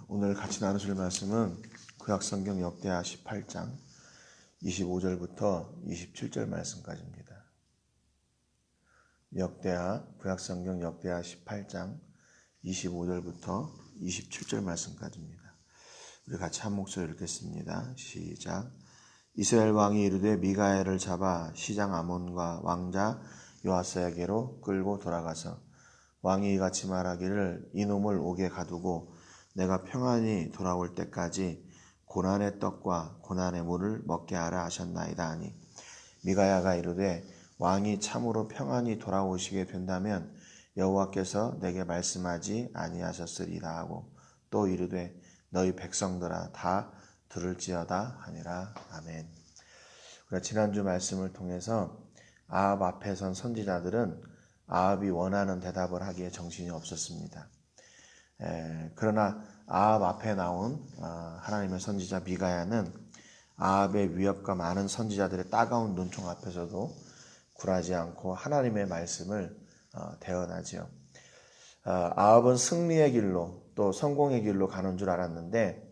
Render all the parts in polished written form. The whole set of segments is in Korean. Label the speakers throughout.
Speaker 1: 오늘 같이 나누실 말씀은 구약성경 역대하 18장 25절부터 27절 말씀까지입니다. 구약성경 역대하 18장 25절부터 27절 말씀까지입니다. 우리 같이 한 목소리 읽겠습니다. 시작. 이스라엘 왕이 이르되 미가야를 잡아 시장 아몬과 왕자 요아스에게로 끌고 돌아가서 왕이 이같이 말하기를 이놈을 옥에 가두고 내가 평안히 돌아올 때까지 고난의 떡과 고난의 물을 먹게 하라 하셨나이다 하니 미가야가 이르되 왕이 참으로 평안히 돌아오시게 된다면 여호와께서 내게 말씀하지 아니하셨으리라 하고 또 이르되 너희 백성들아 다 들을지어다 하니라. 아멘. 우리가 지난주 말씀을 통해서 아합 앞에 선 선지자들은 아합이 원하는 대답을 하기에 정신이 없었습니다. 그러나 아합 앞에 나온 하나님의 선지자 미가야는 아합의 위협과 많은 선지자들의 따가운 눈총 앞에서도 굴하지 않고 하나님의 말씀을 대언하지요. 아합은 승리의 길로 또 성공의 길로 가는 줄 알았는데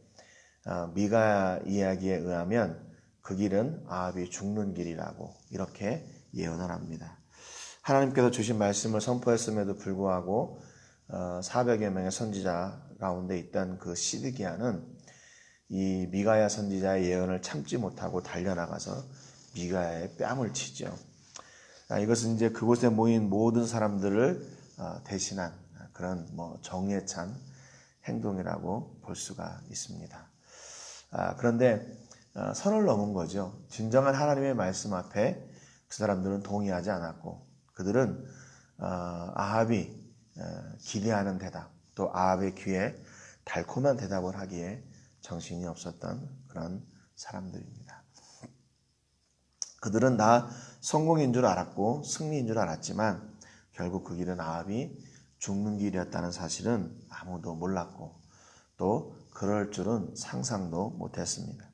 Speaker 1: 미가야 이야기에 의하면 그 길은 아합이 죽는 길이라고 이렇게 예언을 합니다. 하나님께서 주신 말씀을 선포했음에도 불구하고 400여 명의 선지자 가운데 있던 그 시드기야는 이 미가야 선지자의 예언을 참지 못하고 달려나가서 미가야의 뺨을 치죠. 이것은 이제 그곳에 모인 모든 사람들을 대신한 그런 정의에 찬 행동이라고 볼 수가 있습니다. 그런데 선을 넘은 거죠. 진정한 하나님의 말씀 앞에 그 사람들은 동의하지 않았고 그들은 아합이 기대하는 대답 또 아합의 귀에 달콤한 대답을 하기에 정신이 없었던 그런 사람들입니다. 그들은 다 성공인 줄 알았고 승리인 줄 알았지만 결국 그 길은 아합이 죽는 길이었다는 사실은 아무도 몰랐고 또 그럴 줄은 상상도 못했습니다.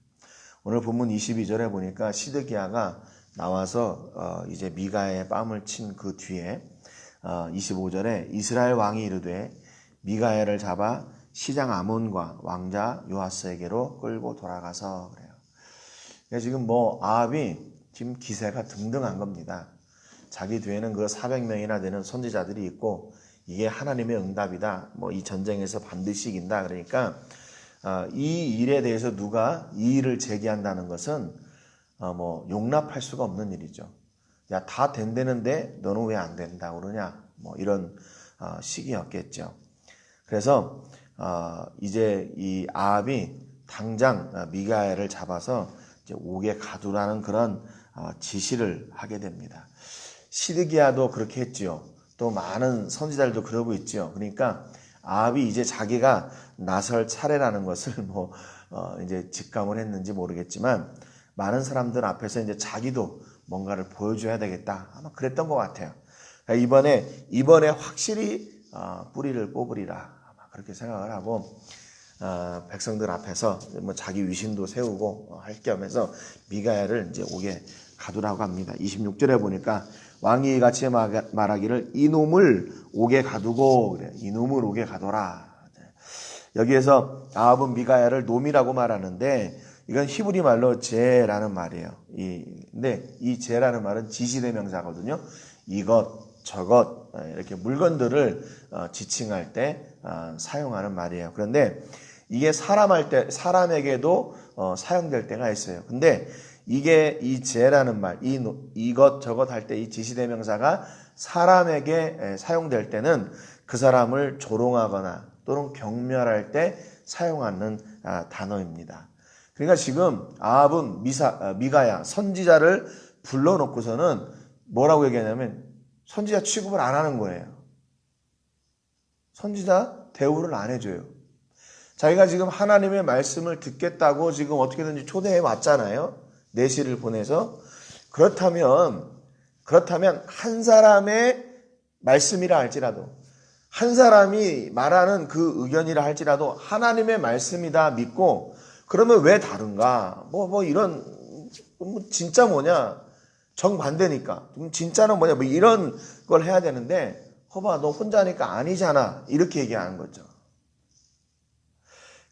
Speaker 1: 오늘 본문 22절에 보니까 시드기야가 나와서 이제 미가야의 뺨을 친 그 뒤에 25절에 이스라엘 왕이 이르되 미가야를 잡아 시장 아몬과 왕자 요아스에게로 끌고 돌아가서 그래요. 그러니까 지금 아합이 지금 기세가 등등한 겁니다. 자기 뒤에는 그 400명이나 되는 선지자들이 있고 이게 하나님의 응답이다. 이 전쟁에서 반드시 이긴다. 그러니까 이 일에 대해서 누가 이 일을 제기한다는 것은 용납할 수가 없는 일이죠. 야, 다 된다는데 너는 왜 안 된다 그러냐? 이런 시기였겠죠. 그래서 이제 이 아합이 당장 미가야를 잡아서 이제 옥에 가두라는 그런 지시를 하게 됩니다. 시드기야도 그렇게 했지요. 또 많은 선지자들도 그러고 있지요. 그러니까 아합이 이제 자기가 나설 차례라는 것을 이제 직감을 했는지 모르겠지만 많은 사람들 앞에서 이제 자기도 뭔가를 보여줘야 되겠다. 아마 그랬던 것 같아요. 이번에 확실히 뿌리를 뽑으리라. 아마 그렇게 생각을 하고 백성들 앞에서 자기 위신도 세우고 할 겸해서 미가야를 이제 옥에 가두라고 합니다. 26절에 보니까 왕이 같이 말하기를 이놈을 옥에 가두고 그래. 이놈을 옥에 가둬라. 여기에서 아합은 미가야를 놈이라고 말하는데 이건 히브리 말로 제라는 말이에요. 근데 이 제라는 말은 지시대명사거든요. 이것, 저것 이렇게 물건들을 지칭할 때 사용하는 말이에요. 그런데 이게 사람에게도 사용될 때가 있어요. 근데 이게 이 제라는 말, 이것, 저것 할 때 이 지시대명사가 사람에게 사용될 때는 그 사람을 조롱하거나 또는 경멸할 때 사용하는 단어입니다. 그러니까 지금 아합은 미가야 선지자를 불러놓고서는 뭐라고 얘기하냐면 선지자 취급을 안 하는 거예요. 선지자 대우를 안 해줘요. 자기가 지금 하나님의 말씀을 듣겠다고 지금 어떻게든지 초대해 왔잖아요. 내시를 보내서. 그렇다면 한 사람의 말씀이라 할지라도 한 사람이 말하는 그 의견이라 할지라도 하나님의 말씀이다 믿고 그러면 왜 다른가? 이런 진짜 뭐냐? 정반대니까. 그럼 진짜는 뭐냐? 이런 걸 해야 되는데 너 혼자니까 아니잖아. 이렇게 얘기하는 거죠.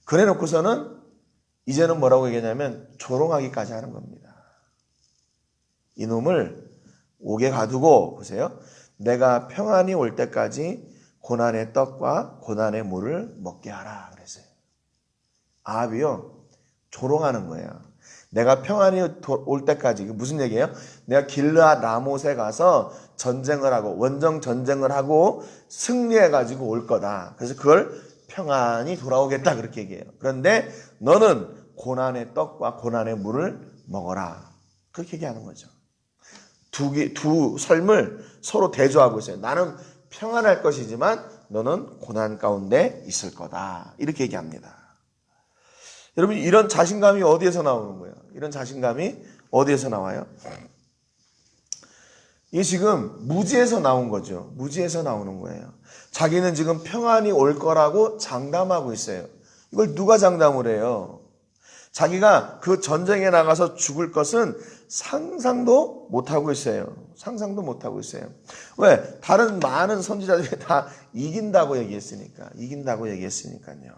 Speaker 1: 그래놓고서는 이제는 뭐라고 얘기하냐면 조롱하기까지 하는 겁니다. 이놈을 옥에 가두고 보세요. 내가 평안이 올 때까지 고난의 떡과 고난의 물을 먹게 하라 그랬어요. 아합이요, 조롱하는 거예요. 내가 평안이 올 때까지. 무슨 얘기예요? 내가 길르앗 라못에 가서 전쟁을 하고 원정 전쟁을 하고 승리해가지고 올 거다. 그래서 그걸 평안이 돌아오겠다 그렇게 얘기해요. 그런데 너는 고난의 떡과 고난의 물을 먹어라. 그렇게 얘기하는 거죠. 두 삶을 서로 대조하고 있어요. 나는 평안할 것이지만 너는 고난 가운데 있을 거다. 이렇게 얘기합니다. 여러분, 이런 자신감이 어디에서 나오는 거예요? 이런 자신감이 어디에서 나와요? 이게 지금 무지에서 나온 거죠. 무지에서 나오는 거예요. 자기는 지금 평안이 올 거라고 장담하고 있어요. 이걸 누가 장담을 해요? 자기가 그 전쟁에 나가서 죽을 것은 상상도 못하고 있어요. 상상도 못하고 있어요. 왜? 다른 많은 선지자들이 다 이긴다고 얘기했으니까. 이긴다고 얘기했으니까요.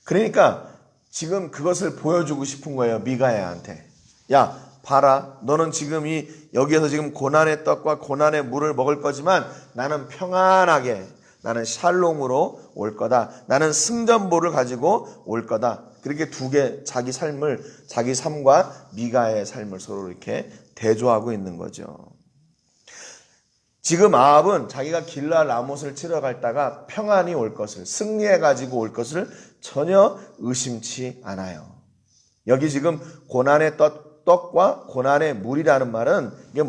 Speaker 1: 그러니까 지금 그것을 보여주고 싶은 거예요. 미가야한테. 야, 봐라. 너는 지금 여기에서 지금 고난의 떡과 고난의 물을 먹을 거지만 나는 평안하게, 나는 샬롬으로 올 거다. 나는 승전보를 가지고 올 거다. 그렇게 두 개 자기 삶과 미가의 삶을 서로 이렇게 대조하고 있는 거죠. 지금 아합은 자기가 길르앗 라못을 치러 갔다가 평안이 올 것을, 승리해 가지고 올 것을 전혀 의심치 않아요. 여기 지금 고난의 떡과 고난의 물이라는 말은 이게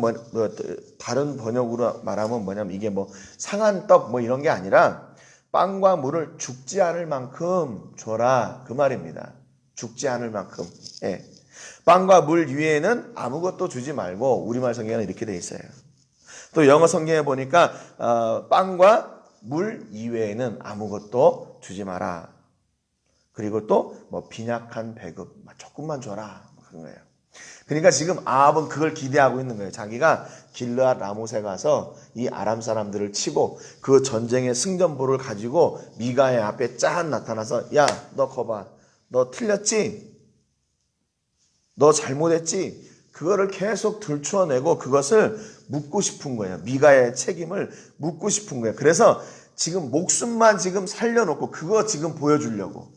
Speaker 1: 다른 번역으로 말하면 뭐냐면 이게 상한 떡 이런 게 아니라 빵과 물을 죽지 않을 만큼 줘라 그 말입니다. 죽지 않을 만큼. 예. 빵과 물 위에는 아무것도 주지 말고, 우리말 성경에는 이렇게 돼 있어요. 또 영어 성경에 보니까 빵과 물 이외에는 아무것도 주지 마라. 그리고 또 빈약한 배급 조금만 줘라 그런 거예요. 그러니까 지금 아합은 그걸 기대하고 있는 거예요. 자기가 길르앗 라못에 가서 이 아람 사람들을 치고 그 전쟁의 승전보를 가지고 미가의 앞에 짠 나타나서, 야, 너 거봐, 너 틀렸지? 너 잘못했지? 그거를 계속 들추어내고 그것을 묻고 싶은 거예요. 미가의 책임을 묻고 싶은 거예요. 그래서 지금 목숨만 지금 살려놓고 그거 지금 보여주려고.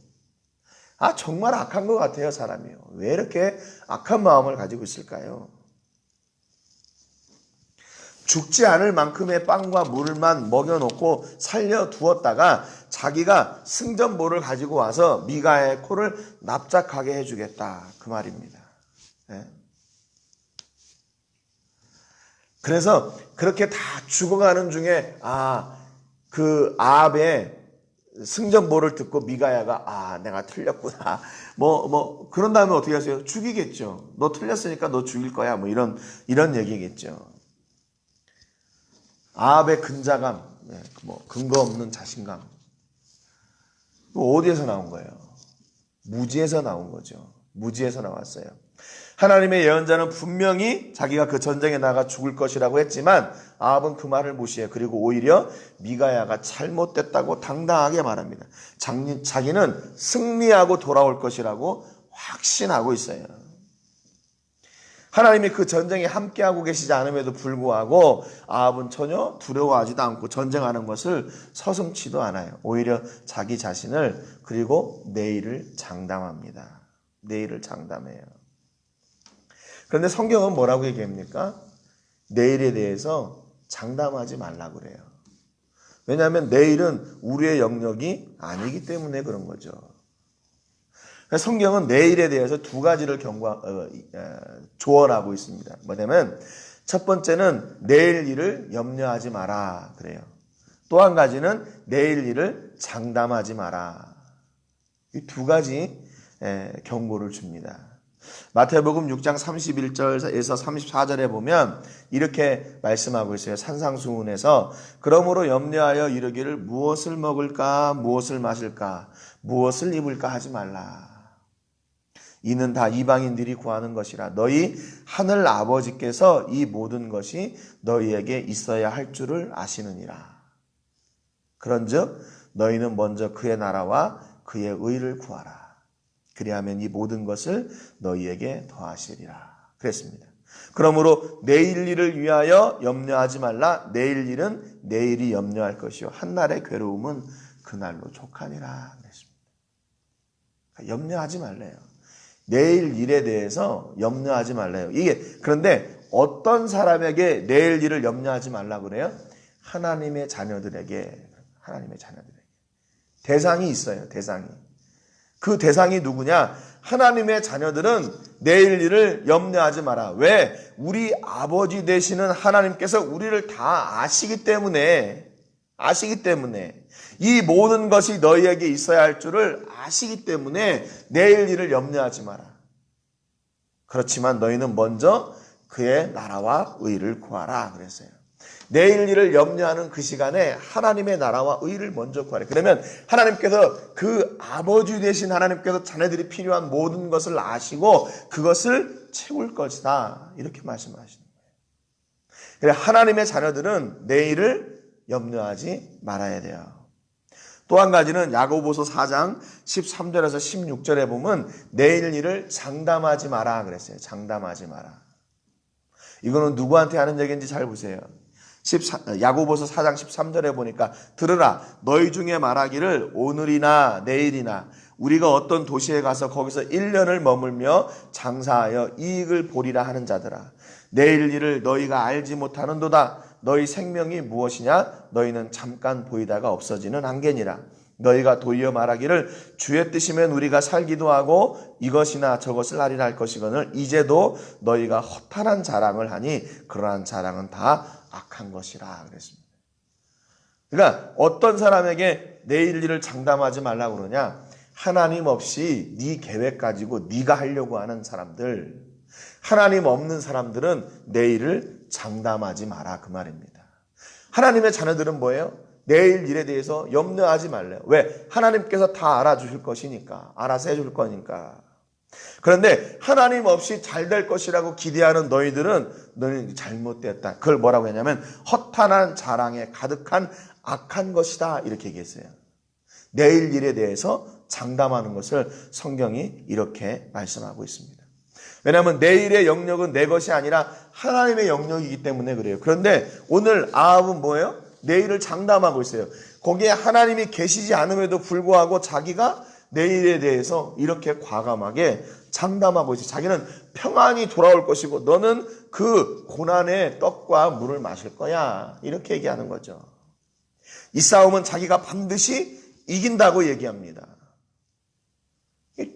Speaker 1: 정말 악한 것 같아요, 사람이요. 왜 이렇게 악한 마음을 가지고 있을까요? 죽지 않을 만큼의 빵과 물만 먹여놓고 살려두었다가 자기가 승전보를 가지고 와서 미가의 코를 납작하게 해주겠다 그 말입니다. 네? 그래서 그렇게 다 죽어가는 중에 그 아합의 승전보를 듣고 미가야가 내가 틀렸구나. 그런 다음에 어떻게 하세요? 죽이겠죠. 너 틀렸으니까 너 죽일 거야. 이런 얘기겠죠. 아합의 근자감, 근거 없는 자신감. 어디에서 나온 거예요? 무지에서 나온 거죠. 무지에서 나왔어요. 하나님의 예언자는 분명히 자기가 그 전쟁에 나가 죽을 것이라고 했지만 아합은 그 말을 무시해요. 그리고 오히려 미가야가 잘못됐다고 당당하게 말합니다. 자기는 승리하고 돌아올 것이라고 확신하고 있어요. 하나님이 그 전쟁에 함께하고 계시지 않음에도 불구하고 아합은 전혀 두려워하지도 않고 전쟁하는 것을 서슴지도 않아요. 오히려 자기 자신을, 그리고 내일을 장담합니다. 내일을 장담해요. 그런데 성경은 뭐라고 얘기합니까? 내일에 대해서 장담하지 말라고 그래요. 왜냐하면 내일은 우리의 영역이 아니기 때문에 그런 거죠. 성경은 내일에 대해서 두 가지를 조언하고 있습니다. 뭐냐면 첫 번째는 내일 일을 염려하지 마라 그래요. 또 한 가지는 내일 일을 장담하지 마라. 이 두 가지 경고를 줍니다. 마태복음 6장 31절에서 34절에 보면 이렇게 말씀하고 있어요. 산상수훈에서 그러므로 염려하여 이르기를 무엇을 먹을까, 무엇을 마실까, 무엇을 입을까 하지 말라. 이는 다 이방인들이 구하는 것이라. 너희 하늘 아버지께서 이 모든 것이 너희에게 있어야 할 줄을 아시느니라. 그런즉 너희는 먼저 그의 나라와 그의 의를 구하라. 그리하면 이 모든 것을 너희에게 더하시리라. 그랬습니다. 그러므로 내일 일을 위하여 염려하지 말라. 내일 일은 내일이 염려할 것이요 한날의 괴로움은 그날로 족하니라. 그랬습니다. 염려하지 말래요. 내일 일에 대해서 염려하지 말래요. 그런데 어떤 사람에게 내일 일을 염려하지 말라 그래요? 하나님의 자녀들에게. 대상이 있어요. 대상이. 그 대상이 누구냐? 하나님의 자녀들은 내일 일을 염려하지 마라. 왜? 우리 아버지 되시는 하나님께서 우리를 다 아시기 때문에 이 모든 것이 너희에게 있어야 할 줄을 아시기 때문에 내일 일을 염려하지 마라. 그렇지만 너희는 먼저 그의 나라와 의를 구하라 그랬어요. 내일 일을 염려하는 그 시간에 하나님의 나라와 의를 먼저 구하라. 그러면 하나님께서 그 아버지 되신 하나님께서 자녀들이 필요한 모든 것을 아시고 그것을 채울 것이다. 이렇게 말씀하시는 거예요. 그래서 하나님의 자녀들은 내일을 염려하지 말아야 돼요. 또 한 가지는 야고보서 4장 13절에서 16절에 보면 내일 일을 장담하지 마라 그랬어요. 장담하지 마라. 이거는 누구한테 하는 얘기인지 잘 보세요. 야고보서 4장 13절에 보니까 들으라 너희 중에 말하기를 오늘이나 내일이나 우리가 어떤 도시에 가서 거기서 1년을 머물며 장사하여 이익을 보리라 하는 자들아 내일 일을 너희가 알지 못하는도다. 너희 생명이 무엇이냐? 너희는 잠깐 보이다가 없어지는 안개니라. 너희가 도리어 말하기를 주의 뜻이면 우리가 살기도 하고 이것이나 저것을 하리라 할 것이거늘 이제도 너희가 허탄한 자랑을 하니 그러한 자랑은 다 악한 것이라 그랬습니다. 그러니까 어떤 사람에게 내일 일을 장담하지 말라고 그러냐? 하나님 없이 네 계획 가지고 네가 하려고 하는 사람들, 하나님 없는 사람들은 내일을 장담하지 마라 그 말입니다. 하나님의 자녀들은 뭐예요? 내일 일에 대해서 염려하지 말래요. 왜? 하나님께서 다 알아주실 것이니까. 알아서 해줄 거니까. 그런데 하나님 없이 잘 될 것이라고 기대하는 너희는 잘못됐다. 그걸 뭐라고 했냐면 허탄한 자랑에 가득한 악한 것이다. 이렇게 얘기했어요. 내일 일에 대해서 장담하는 것을 성경이 이렇게 말씀하고 있습니다. 왜냐하면 내일의 영역은 내 것이 아니라 하나님의 영역이기 때문에 그래요. 그런데 오늘 아합은 뭐예요? 내일을 장담하고 있어요. 거기에 하나님이 계시지 않음에도 불구하고 자기가 내일에 대해서 이렇게 과감하게 장담하고 있어요. 자기는 평안히 돌아올 것이고 너는 그 고난의 떡과 물을 마실 거야. 이렇게 얘기하는 거죠. 이 싸움은 자기가 반드시 이긴다고 얘기합니다.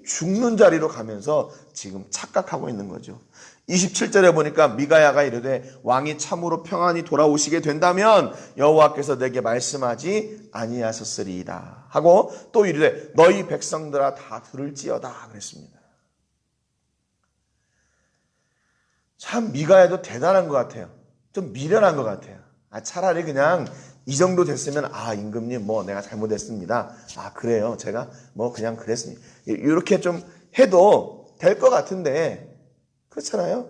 Speaker 1: 죽는 자리로 가면서 지금 착각하고 있는 거죠. 27절에 보니까 미가야가 이르되 왕이 참으로 평안히 돌아오시게 된다면 여호와께서 내게 말씀하지 아니하셨으리이다 하고 또 이르되 너희 백성들아 다 들을지어다 그랬습니다. 참 미가야도 대단한 것 같아요. 좀 미련한 것 같아요. 차라리 그냥 이 정도 됐으면 임금님 내가 잘못했습니다. 그래요. 제가 그냥 그랬습니다. 이렇게 좀 해도 될 것 같은데 그렇잖아요.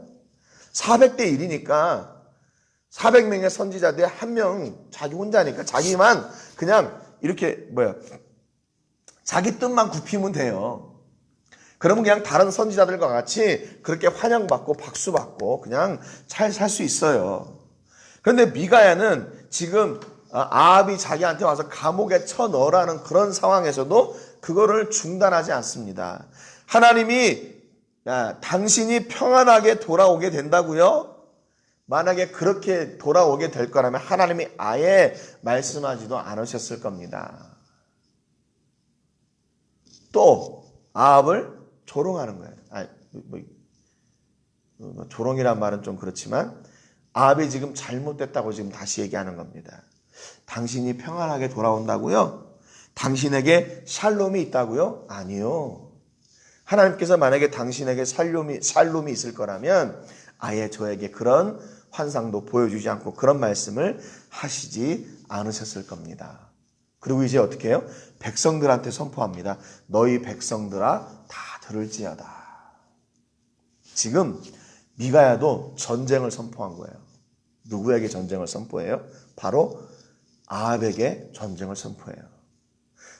Speaker 1: 400대 1이니까 400명의 선지자들 한 명 자기 혼자니까 자기만 그냥 이렇게 자기 뜻만 굽히면 돼요. 그러면 그냥 다른 선지자들과 같이 그렇게 환영받고 박수받고 그냥 잘 살 수 있어요. 그런데 미가야는 지금 아합이 자기한테 와서 감옥에 쳐넣으라는 그런 상황에서도 그거를 중단하지 않습니다. 하나님이 당신이 평안하게 돌아오게 된다고요? 만약에 그렇게 돌아오게 될 거라면 하나님이 아예 말씀하지도 않으셨을 겁니다. 또 아합을 조롱하는 거예요. 조롱이란 말은 좀 그렇지만 아합이 지금 잘못됐다고 지금 다시 얘기하는 겁니다. 당신이 평안하게 돌아온다고요? 당신에게 샬롬이 있다고요? 아니요. 하나님께서 만약에 당신에게 샬롬이 있을 거라면 아예 저에게 그런 환상도 보여주지 않고 그런 말씀을 하시지 않으셨을 겁니다. 그리고 이제 어떻게 해요? 백성들한테 선포합니다. 너희 백성들아 다 들을지어다. 지금 미가야도 전쟁을 선포한 거예요. 누구에게 전쟁을 선포해요? 바로 아합에게 전쟁을 선포해요.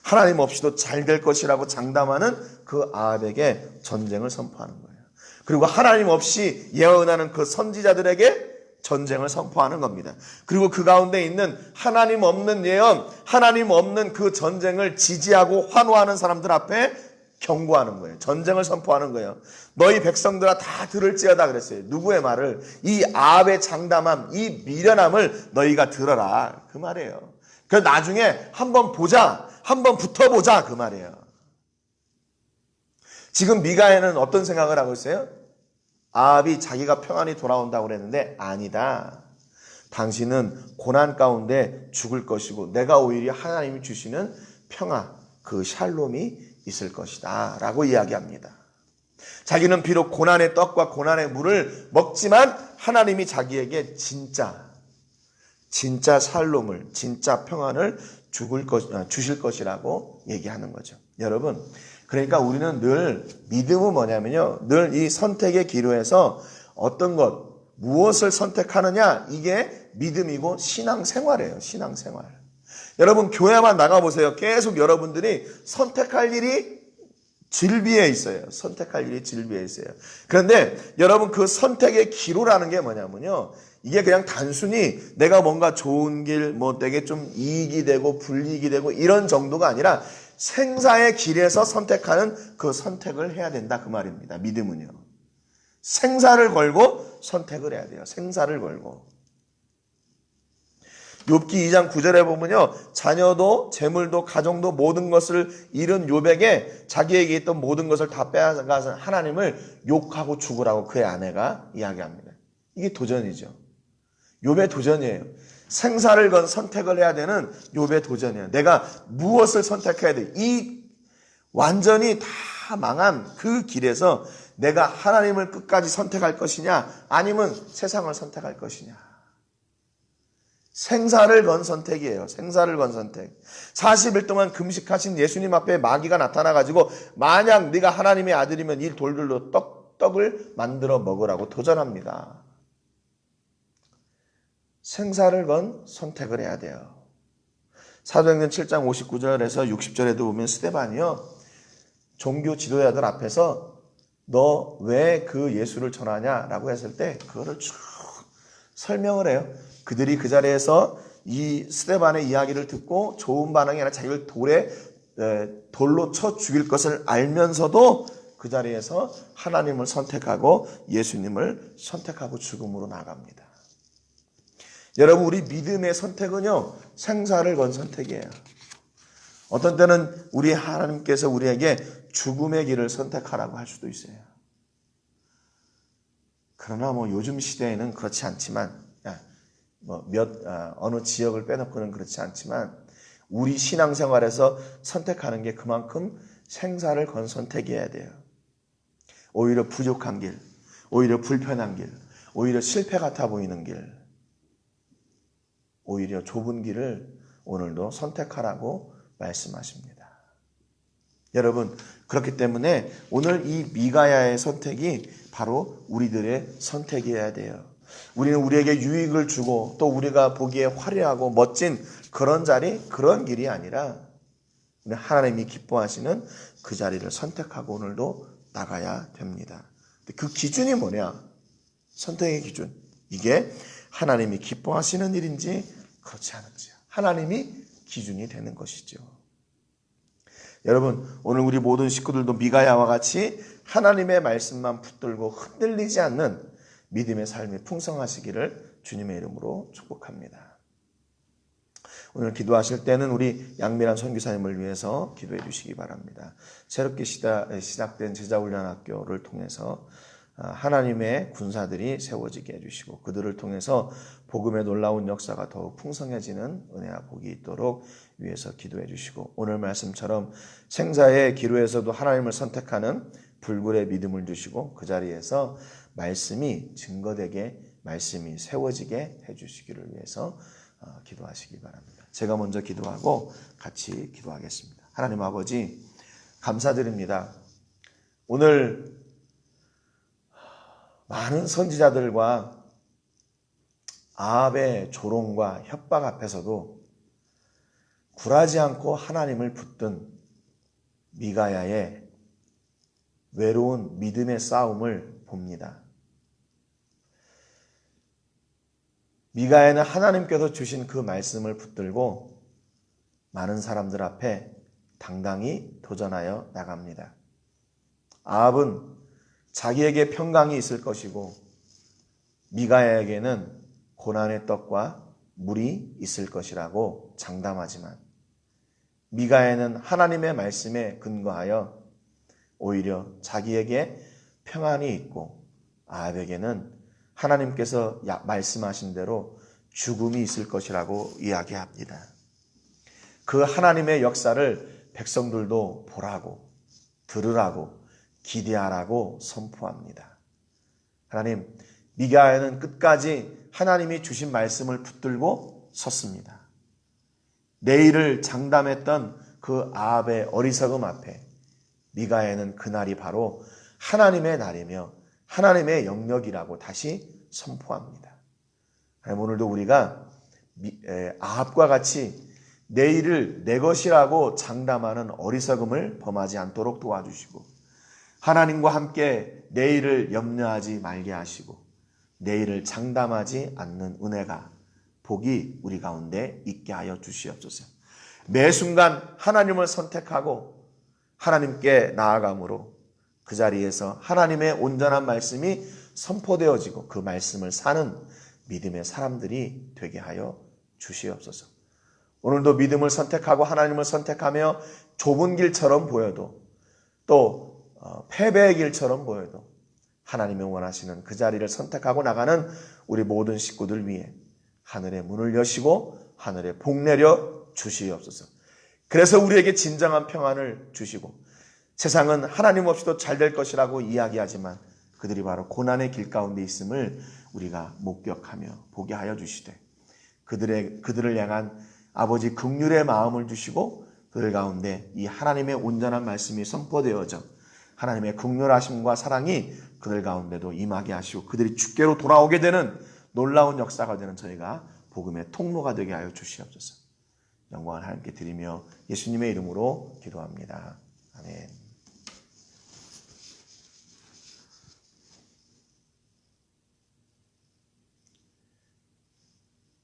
Speaker 1: 하나님 없이도 잘 될 것이라고 장담하는 그 아합에게 전쟁을 선포하는 거예요. 그리고 하나님 없이 예언하는 그 선지자들에게 전쟁을 선포하는 겁니다. 그리고 그 가운데 있는 하나님 없는 예언, 하나님 없는 그 전쟁을 지지하고 환호하는 사람들 앞에 경고하는 거예요. 전쟁을 선포하는 거예요. 너희 백성들아 다 들을지어다 그랬어요. 누구의 말을? 이 아합의 장담함, 이 미련함을 너희가 들어라 그 말이에요. 그래서 나중에 한번 보자, 한번 붙어보자 그 말이에요. 지금 미가야는 어떤 생각을 하고 있어요? 아합이 자기가 평안히 돌아온다고 그랬는데 아니다. 당신은 고난 가운데 죽을 것이고 내가 오히려 하나님이 주시는 평화, 그 샬롬이 있을 것이다 라고 이야기합니다. 자기는 비록 고난의 떡과 고난의 물을 먹지만 하나님이 자기에게 진짜 샬롬을, 진짜 평안을 주실 것이라고 얘기하는 거죠. 여러분, 그러니까 우리는 늘 믿음은 뭐냐면요. 늘 이 선택의 기로에서 어떤 것, 무엇을 선택하느냐 이게 믿음이고 신앙생활이에요. 신앙생활. 여러분 교회만 나가보세요. 계속 여러분들이 선택할 일이 질비해 있어요. 선택할 일이 질비해 있어요. 그런데 여러분 그 선택의 기로라는 게 뭐냐면요. 이게 그냥 단순히 내가 뭔가 좋은 길, 뭐 내게 좀 이익이 되고 불이익이 되고 이런 정도가 아니라 생사의 길에서 선택하는 그 선택을 해야 된다 그 말입니다. 믿음은요. 생사를 걸고 선택을 해야 돼요. 생사를 걸고. 욥기 2장 9절에 보면요. 자녀도 재물도 가정도 모든 것을 잃은 욥에게 자기에게 있던 모든 것을 다 빼앗아가서 하나님을 욕하고 죽으라고 그의 아내가 이야기합니다. 이게 도전이죠. 욥의 도전이에요. 생사를 건 선택을 해야 되는 욥의 도전이에요. 내가 무엇을 선택해야 돼? 이 완전히 다 망한 그 길에서 내가 하나님을 끝까지 선택할 것이냐 아니면 세상을 선택할 것이냐. 생사를 건 선택이에요. 생사를 건 선택. 40일 동안 금식하신 예수님 앞에 마귀가 나타나가지고 만약 네가 하나님의 아들이면 이 돌들로 떡을 만들어 먹으라고 도전합니다. 생사를 건 선택을 해야 돼요. 사도행전 7장 59절에서 60절에도 보면 스데반이요. 종교 지도자들 앞에서 너 왜 그 예수를 전하냐라고 했을 때 그거를 쭉 설명을 해요. 그들이 그 자리에서 이 스데반의 이야기를 듣고 좋은 반응이 아니라 자기를 돌로 쳐 죽일 것을 알면서도 그 자리에서 하나님을 선택하고 예수님을 선택하고 죽음으로 나갑니다. 여러분 우리 믿음의 선택은요. 생사를 건 선택이에요. 어떤 때는 우리 하나님께서 우리에게 죽음의 길을 선택하라고 할 수도 있어요. 그러나 요즘 시대에는 그렇지 않지만 어느 지역을 빼놓고는 그렇지 않지만 우리 신앙생활에서 선택하는 게 그만큼 생사를 건 선택이어야 돼요. 오히려 부족한 길, 오히려 불편한 길, 오히려 실패 같아 보이는 길, 오히려 좁은 길을 오늘도 선택하라고 말씀하십니다. 여러분 그렇기 때문에 오늘 이 미가야의 선택이 바로 우리들의 선택이어야 돼요. 우리는 우리에게 유익을 주고 또 우리가 보기에 화려하고 멋진 그런 자리, 그런 길이 아니라 하나님이 기뻐하시는 그 자리를 선택하고 오늘도 나가야 됩니다. 그 기준이 뭐냐? 선택의 기준. 이게 하나님이 기뻐하시는 일인지 그렇지 않은지요. 하나님이 기준이 되는 것이죠. 여러분 오늘 우리 모든 식구들도 미가야와 같이 하나님의 말씀만 붙들고 흔들리지 않는 믿음의 삶이 풍성하시기를 주님의 이름으로 축복합니다. 오늘 기도하실 때는 우리 양미란 선교사님을 위해서 기도해 주시기 바랍니다. 새롭게 시작된 제자훈련학교를 통해서 하나님의 군사들이 세워지게 해주시고 그들을 통해서 복음의 놀라운 역사가 더욱 풍성해지는 은혜와 복이 있도록 위해서 기도해 주시고 오늘 말씀처럼 생사의 기로에서도 하나님을 선택하는 불굴의 믿음을 주시고 그 자리에서 말씀이 증거되게 말씀이 세워지게 해주시기를 위해서 기도하시기 바랍니다. 제가 먼저 기도하고 같이 기도하겠습니다. 하나님 아버지 감사드립니다. 오늘 많은 선지자들과 아합의 조롱과 협박 앞에서도 굴하지 않고 하나님을 붙든 미가야의 외로운 믿음의 싸움을 봅니다. 미가야는 하나님께서 주신 그 말씀을 붙들고 많은 사람들 앞에 당당히 도전하여 나갑니다. 아합은 자기에게 평강이 있을 것이고 미가야에게는 고난의 떡과 물이 있을 것이라고 장담하지만 미가야는 하나님의 말씀에 근거하여 오히려 자기에게 평안이 있고 아합에게는 하나님께서 말씀하신 대로 죽음이 있을 것이라고 이야기합니다. 그 하나님의 역사를 백성들도 보라고, 들으라고, 기대하라고 선포합니다. 하나님, 미가야는 끝까지 하나님이 주신 말씀을 붙들고 섰습니다. 내일을 장담했던 그 아합의 어리석음 앞에 미가야는 그날이 바로 하나님의 날이며 하나님의 영역이라고 다시 선포합니다. 오늘도 우리가 아합과 같이 내일을 내 것이라고 장담하는 어리석음을 범하지 않도록 도와주시고 하나님과 함께 내일을 염려하지 말게 하시고 내일을 장담하지 않는 은혜가 복이 우리 가운데 있게 하여 주시옵소서. 매 순간 하나님을 선택하고 하나님께 나아감으로 그 자리에서 하나님의 온전한 말씀이 선포되어지고 그 말씀을 사는 믿음의 사람들이 되게 하여 주시옵소서. 오늘도 믿음을 선택하고 하나님을 선택하며 좁은 길처럼 보여도 또 패배의 길처럼 보여도 하나님이 원하시는 그 자리를 선택하고 나가는 우리 모든 식구들 위해 하늘의 문을 여시고 하늘에 복 내려 주시옵소서. 그래서 우리에게 진정한 평안을 주시고 세상은 하나님 없이도 잘 될 것이라고 이야기하지만 그들이 바로 고난의 길 가운데 있음을 우리가 목격하며 보게 하여 주시되 그들을 향한 아버지 긍휼의 마음을 주시고 그들 가운데 이 하나님의 온전한 말씀이 선포되어져 하나님의 긍휼하심과 사랑이 그들 가운데도 임하게 하시고 그들이 주께로 돌아오게 되는 놀라운 역사가 되는 저희가 복음의 통로가 되게 하여 주시옵소서. 영광을 하나님께 드리며 예수님의 이름으로 기도합니다. 아멘.